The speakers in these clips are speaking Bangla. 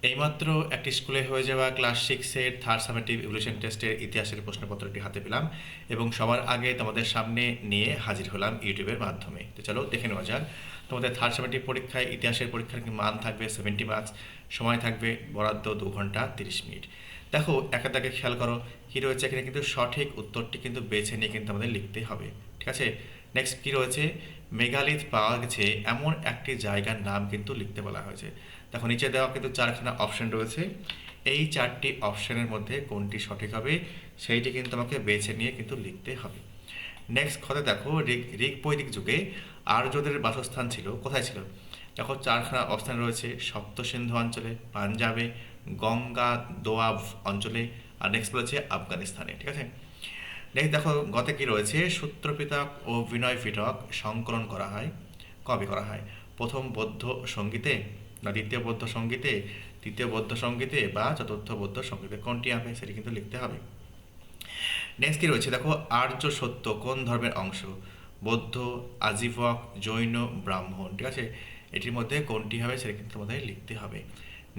এইমাত্র একটি স্কুলে হয়ে যাওয়া ক্লাস সিক্সের থার্ড সামেটিভ ইভলিউশন টেস্টের ইতিহাসের প্রশ্নপত্রটি হাতে পেলাম এবং সবার আগে তোমাদের সামনে নিয়ে হাজির হলাম ইউটিউবের মাধ্যমে। তো চলো দেখে নেওয়া যাক। তোমাদের থার্ড সামেটিভ পরীক্ষায় ইতিহাসের পরীক্ষার মান থাকবে 70 মার্কস, সময় থাকবে বরাদ্দ 2 ঘন্টা 30 মিনিট। দেখো একা দাগে খেয়াল করো কী রয়েছে এখানে, কিন্তু সঠিক উত্তরটি কিন্তু বেছে নিয়ে কিন্তু আমাদের লিখতে হবে, ঠিক আছে। নেক্সট কী রয়েছে, মেগালিথ পাওয়া গেছে এমন একটি জায়গার নাম কিন্তু লিখতে বলা হয়েছে। দেখো নিচে দেওয়া কিন্তু 4খানা অপশন রয়েছে, এই 4টি অপশনের মধ্যে কোনটি সঠিক হবে সেইটি কিন্তু আমাকে বেছে নিয়ে কিন্তু লিখতে হবে। নেক্সট কথা দেখো, ঋগ বৈদিক যুগে আর্যদের বাসস্থান ছিল কোথায় ছিল। দেখো 4খানা অপশান রয়েছে, সপ্ত সিন্ধু অঞ্চলে, পাঞ্জাবে, গঙ্গা দোয়াব অঞ্চলে, আর নেক্সট বলেছে আফগানিস্তানে, ঠিক আছে। নেক্সট দেখো গতে কি রয়েছে, সূত্রপিটক ও বিনয় পিটক সংকলন করা হয় কবে করা হয়, প্রথম বৌদ্ধ সঙ্গীতে না দ্বিতীয় বৌদ্ধ সঙ্গীতে, তৃতীয় বৌদ্ধ সঙ্গীতে বা চতুর্থ বৌদ্ধ সঙ্গীতে, কোনটি হবে সেটি কিন্তু লিখতে হবে। নেক্সট কি রয়েছে দেখো, আর্য সত্য কোন ধর্মের অংশ, বৌদ্ধ, আজীবক, জৈন, ব্রাহ্মণ, ঠিক আছে। এটির মধ্যে কোনটি হবে সেটা কিন্তু তোমাদের লিখতে হবে।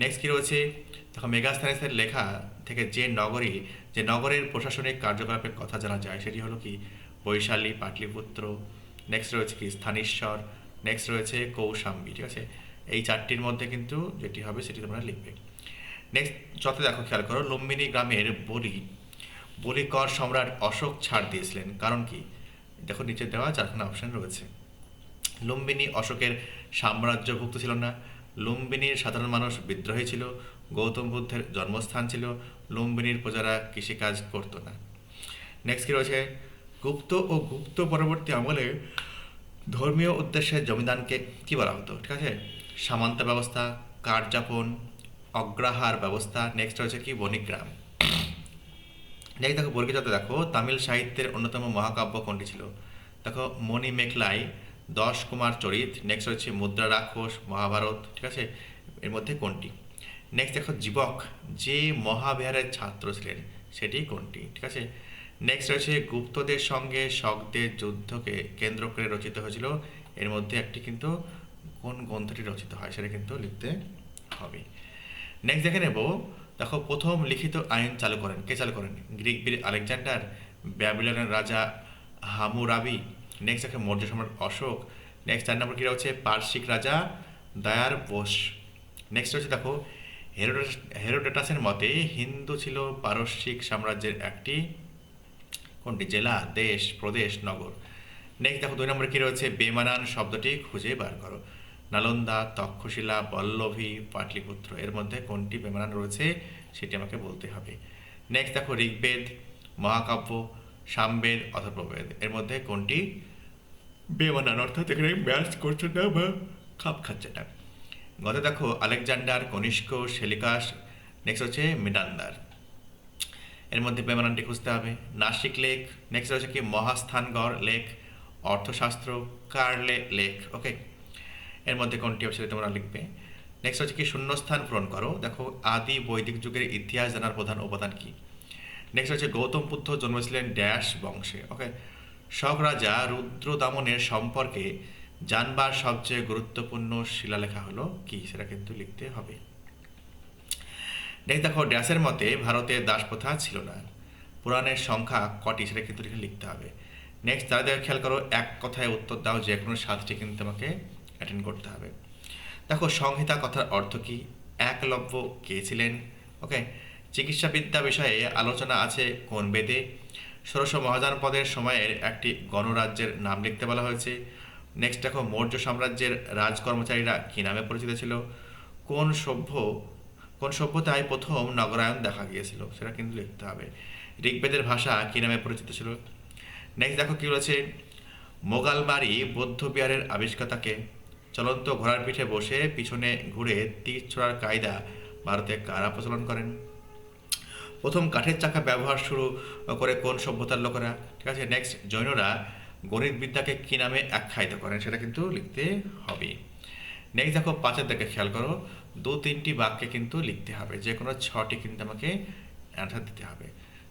নেক্সট কি রয়েছে দেখো, মেগাস্থানিসের লেখা থেকে যে নগরের প্রশাসনিক কার্যকলাপের কথা জানা যায় সেটি হলো কি, বৈশালী, পাটলিপুত্র। নেক্সট রয়েছে কি, স্থানীশ্বর। নেক্সট রয়েছে কৌশাম্বী, ঠিক আছে। এই 4টির মধ্যে কিন্তু যেটি হবে সেটি তোমরা লিখবে। নেক্সট যত দেখো খেয়াল করো, লুম্বিনী গ্রামের বলিকর সম্রাট অশোক ছাড় দিয়েছিলেন কারণ কি, দেখো নিচে দেওয়া 4খানা অপশন রয়েছে। লুম্বিনী অশোকের সাম্রাজ্যভুক্ত ছিল না, লুম্বিনীর সাধারণ মানুষ বিদ্রোহী ছিল, গৌতম বুদ্ধের জন্মস্থান ছিল, লুম্বিনীর প্রজারা কৃষিকাজ করতো না। নেক্সট কি রয়েছে, গুপ্ত ও গুপ্ত পরবর্তী আমলে ধর্মীয় উদ্দেশ্যে জমিদানকে কি বলা হতো, ঠিক আছে। সামন্ত ব্যবস্থা, কার্যাপন, অগ্রাহার ব্যবস্থা। নেক্সট রয়েছে কি, বণিকগ্রাম। নেক্সট দেখো বর্গীজাতে দেখো, তামিল সাহিত্যের অন্যতম মহাকাব্য কোনটি ছিল। দেখো মণিমেখলাই, 10 কুমার চরিত। নেক্সট হচ্ছে মুদ্রা রাক্ষস, মহাভারত, ঠিক আছে। এর মধ্যে কোনটি। নেক্সট দেখো জীবক যে মহাবিহারের ছাত্র ছিলেন সেটি কোনটি, ঠিক আছে। নেক্সট রয়েছে গুপ্তদের সঙ্গে শকদের যুদ্ধকে কেন্দ্র করে রচিত হয়েছিল, এর মধ্যে একটি কিন্তু কোন গ্রন্থটি রচিত হয় সেটা কিন্তু লিখতে হবে। নেক্সট দেখে নেব, দেখো প্রথম লিখিত আইন চালু করেন কে চালু করেন, গ্রিক বীর আলেকজান্ডার, ব্যাবিলনের রাজা হামুরাবি। নেক্সট দেখো মৌর্য সম্রাট অশোক। নেক্সট 4 নম্বর কী রয়েছে, পারসিক রাজা দায়ার বোস। নেক্সট হচ্ছে দেখো, হেরোডোটাসের মতে হিন্দু ছিল পারস্যিক সাম্রাজ্যের একটি কোনটি জেলা, দেশ, প্রদেশ, নগর। নেক্সট দেখো 2 নম্বরে কী রয়েছে, বেমানান শব্দটি খুঁজে বার করো। নালন্দা, তক্ষশিলা, বল্লভী, পাটলিপুত্র, এর মধ্যে কোনটি বেমানান রয়েছে সেটি আমাকে বলতে হবে। নেক্সট দেখো ঋগ্বেদ, মহাকাব্য, সামবেদ, অথর্ববেদ, এর মধ্যে কোনটি বেমানান, অর্থাৎ এখানে ম্যাচ করছে না বা খাপ খাচ্ছে না। গত দেখো আলেকজান্ডার, কনিষ্ক, সেলিকাস। নেক্সট হচ্ছে মিনান্দার, এর মধ্যে বেমানানটি খুঁজতে হবে। নাসিক লেক। নেক্সট হচ্ছে কি, মহাস্থানগড় লেক, অর্থশাস্ত্র, কার্লে লেক, ওকে। এর মধ্যে কোনটি হবে সেটা তোমরা লিখবে। নেক্সট হচ্ছে কি, শূন্যস্থান পূরণ করো। দেখো আদি বৈদিক যুগের ইতিহাস জানার প্রধান উপাদান কি। নেক্সট হচ্ছে গৌতম বুদ্ধ জন্মেছিলেন ড্যাশ বংশে, ওকে। শক রাজা রুদ্রদামনের সম্পর্কে জানবার সবচেয়ে গুরুত্বপূর্ণ শিলালেখা হলো কি, সেটা কিন্তু লিখতে হবে। নেক্সট দেখো ড্যাশের মতে ভারতে দাসপ্রথা ছিল না, পুরাণের সংখ্যা কটি সেটা কিন্তু লিখতে হবে। নেক্সট তারা দেখো খেয়াল করো, এক কথায় উত্তর দাও, যে কোনো 7টি কিন্তু তোমাকে অ্যাটেন্ড করতে হবে। দেখো সংহিতা কথার অর্থ কি, একলব্য কে ছিলেন, ওকে। চিকিৎসাবিদ্যা বিষয়ে আলোচনা আছে কোন বেদে। ষোড়শ মহাজনপদের সময়ের একটি গণরাজ্যের নাম লিখতে বলা হয়েছে। নেক্সট দেখো মৌর্য সাম্রাজ্যের রাজকর্মচারীরা কী নামে পরিচিত ছিল, কোন সভ্য কোন সভ্যতায় প্রথম নগরায়ণ দেখা গিয়েছিল সেটা কিন্তু লিখতে হবে। ঋগ্বেদের ভাষা কী নামে পরিচিত ছিল। নেক্সট দেখো কী রয়েছে, মোগালবাড়ি বৌদ্ধ বিহারের আবিষ্কর্তাকে। চলন্ত ঘোড়ার পিঠে বসে পিছনে ঘুরে তীর ছোড়ার কায়দা ভারতে কারা প্রচলন করেন। প্রথম কাঠের চাকা ব্যবহার শুরু করে কোন সভ্যতার লোকেরা, ঠিক আছে। নেক্সট জৈনরা গণিত বিদ্যাকে কী নামে আখ্যায়িত করেন সেটা কিন্তু লিখতে হবে। নেক্সট দেখো 5 দিকে খেয়াল করো, 2-3টি বাক্যে কিন্তু লিখতে হবে, যে কোনো 6টি কিন্তু আমাকে অ্যান্সার দিতে হবে।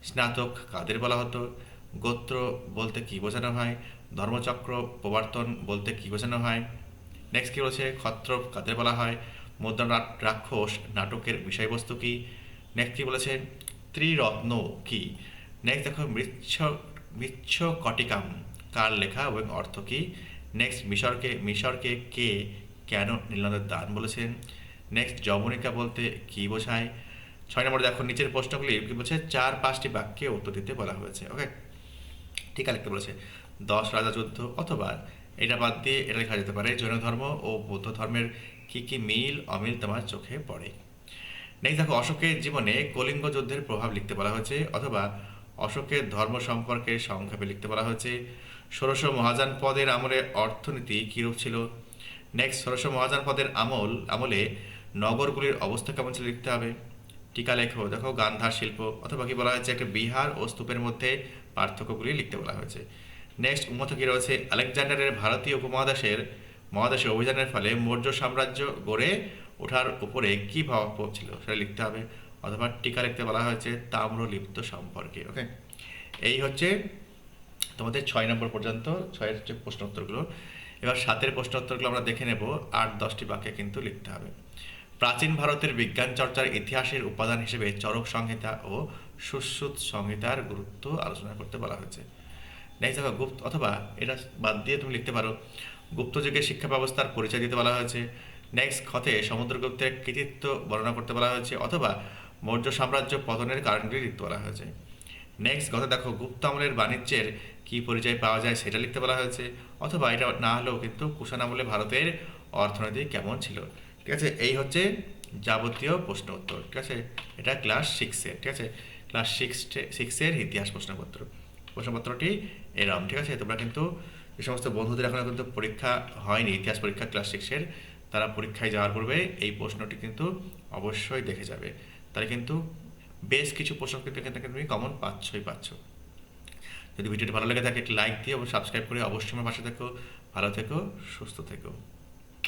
স্নাতক কাদের বলা হতো, গোত্র বলতে কী বোঝানো হয়, ধর্মচক্র প্রবর্তন বলতে কী বোঝানো হয়। নেক্সট কী রয়েছে, ক্ষত্রপ কাদের বলা হয়, রাক্ষস নাটকের বিষয়বস্তু কি? নেক্সট কি বলেছে? ত্রিরত্ন কি? নেক্সট দেখো মৃচ্ছ কটিকাম কার লেখা এবং অর্থ কি? নেক্সট মিশরকে কে কেন নীলনদের দান বলেছেন? নেক্সট যবনিকা বলতে কি বোঝায়? 6 নম্বরে দেখো নিচের প্রশ্নগুলি কি বলছে, 4-5টি বাক্যে উত্তর দিতে বলা হয়েছে। ওকে, টিকা লিখতে বলেছে 10 রাজা যুদ্ধ, অথবা এটা বাদ দিয়ে এটা লেখা যেতে পারে জৈন ধর্ম ও বৌদ্ধ ধর্মের কি কি মিল অমিল তোমার চোখে পড়ে। নেক্সট দেখো অশোকের জীবনে কলিঙ্গ যুদ্ধের প্রভাব লিখতে বলা হয়েছে, অথবা অশোকের ধর্ম সম্পর্কে সংক্ষেপে লিখতে বলা হয়েছে। ষোড়শ মহাযানপদের আমলে অর্থনীতি কীরূপ ছিল? নেক্সট ষোড়শ মহাযানপদের আমলে নগরগুলির অবস্থা কেমন ছিল লিখতে হবে। টিকা লেখো দেখো গান্ধার শিল্প, অথবা কি বলা হয়েছে একটা বিহার ও স্তূপের মধ্যে পার্থক্যগুলি লিখতে বলা হয়েছে। নেক্সট উন্মত কি রয়েছে, আলেকজান্ডারের ভারতীয় মহাদেশে অভিযানের ফলে মৌর্য সাম্রাজ্য গড়ে ওঠার উপরে কি প্রভাব পড়ছিল সেটা লিখতে হবে, অথবা টিকা লিখতে বলা হয়েছে তাম্রলিপ্ত সম্পর্কে। ওকে, এই হচ্ছে তোমাদের 6 নম্বর পর্যন্ত 6-এর যে প্রশ্ন উত্তরগুলো। এবার 7-এর প্রশ্ন উত্তরগুলো আমরা দেখে নেব। 8-10টি বাক্যে কিন্তু লিখতে হবে। প্রাচীন ভারতের বিজ্ঞান চর্চার ইতিহাসের উপাদান হিসেবে চরক সংহিতা ও সুশ্রুত সংহিতার গুরুত্ব আলোচনা করতে বলা হয়েছে। নেক্সট দেখো অথবা এটা বাদ দিয়ে তুমি লিখতে পারো গুপ্ত যুগের শিক্ষা ব্যবস্থার পরিচয় দিতে বলা হয়েছে। নেক্সট খতে সমুদ্রগুপ্তের কৃতিত্ব বর্ণনা করতে বলা হয়েছে, অথবা মৌর্য সাম্রাজ্য পতনের কারণগুলি লিখতে বলা হয়েছে। নেক্সট কথা দেখো গুপ্ত আমলের বাণিজ্যের কি পরিচয় পাওয়া যায় সেটা লিখতে বলা হয়েছে, অথবা এটা না হলেও কিন্তু কুষাণ আমলে ভারতের অর্থনীতি কেমন ছিল। ঠিক আছে, এই হচ্ছে যাবতীয় প্রশ্ন উত্তর। ঠিক আছে, এটা ক্লাস 6-এর, ঠিক আছে, ক্লাস 6-এর ইতিহাস প্রশ্নপত্রটি এরম। ঠিক আছে, তোমরা কিন্তু যে সমস্ত বন্ধুদের এখনো কিন্তু পরীক্ষা হয়নি ইতিহাস পরীক্ষা ক্লাস 6-এর, তারা পরীক্ষায় যাওয়ার পূর্বে এই প্রশ্নটি কিন্তু অবশ্যই দেখে যাবে। তাহলে কিন্তু বেশ কিছু প্রশ্ন কিন্তু এখান থেকে তুমি কমন পাচ্ছ। যদি ভিডিওটি ভালো লেগে থাকে একটি লাইক দিয়ে এবং সাবস্ক্রাইব করে অবশ্যই আমার পাশে থেকো। ভালো থেকো, সুস্থ থেকো।